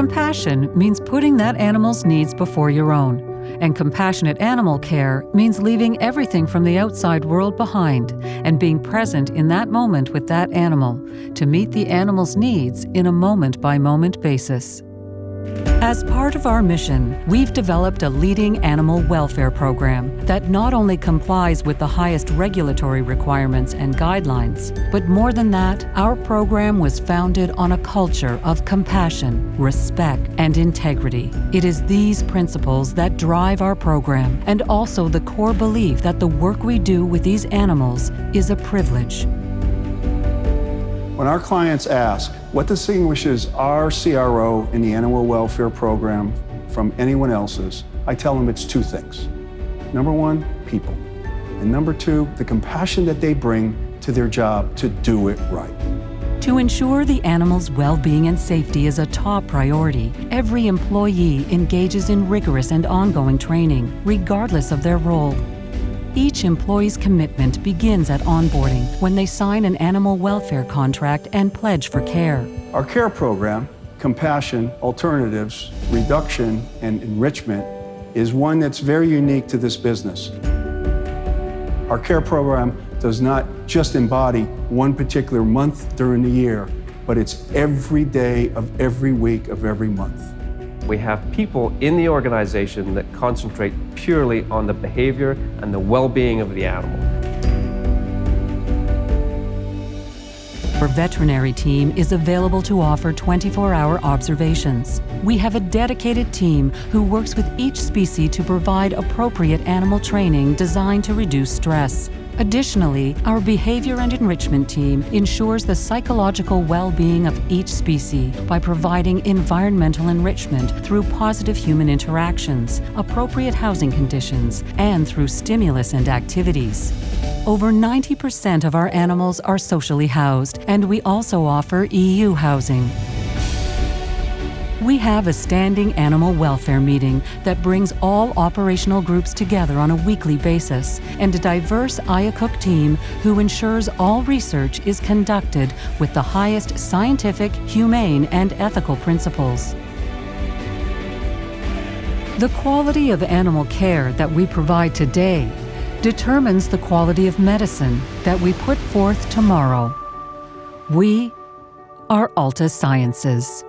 Compassion means putting that animal's needs before your own. And compassionate animal care means leaving everything from the outside world behind and being present in that moment with that animal to meet the animal's needs in a moment-by-moment basis. As part of our mission, we've developed a leading animal welfare program that not only complies with the highest regulatory requirements and guidelines, but more than that, our program was founded on a culture of compassion, respect, and integrity. It is these principles that drive our program and also the core belief that the work we do with these animals is a privilege. When our clients ask what distinguishes our CRO in the animal welfare program from anyone else's, I tell them it's two things. Number one, people. And number two, the compassion that they bring to their job to do it right. To ensure the animal's well-being and safety is a top priority, every employee engages in rigorous and ongoing training, regardless of their role. Each employee's commitment begins at onboarding when they sign an animal welfare contract and pledge for care. Our care program, Compassion, Alternatives, Reduction, and Enrichment, is one that's very unique to this business. Our care program does not just embody one particular month during the year, but it's every day of every week of every month. We have people in the organization that concentrate purely on the behavior and the well-being of the animal. Our veterinary team is available to offer 24-hour observations. We have a dedicated team who works with each species to provide appropriate animal training designed to reduce stress. Additionally, our behavior and enrichment team ensures the psychological well-being of each species by providing environmental enrichment through positive human interactions, appropriate housing conditions, and through stimulus and activities. Over 90% of our animals are socially housed, and we also offer EU housing. We have a standing animal welfare meeting that brings all operational groups together on a weekly basis, and a diverse IACUC team who ensures all research is conducted with the highest scientific, humane, and ethical principles. The quality of animal care that we provide today determines the quality of medicine that we put forth tomorrow. We are Altasciences.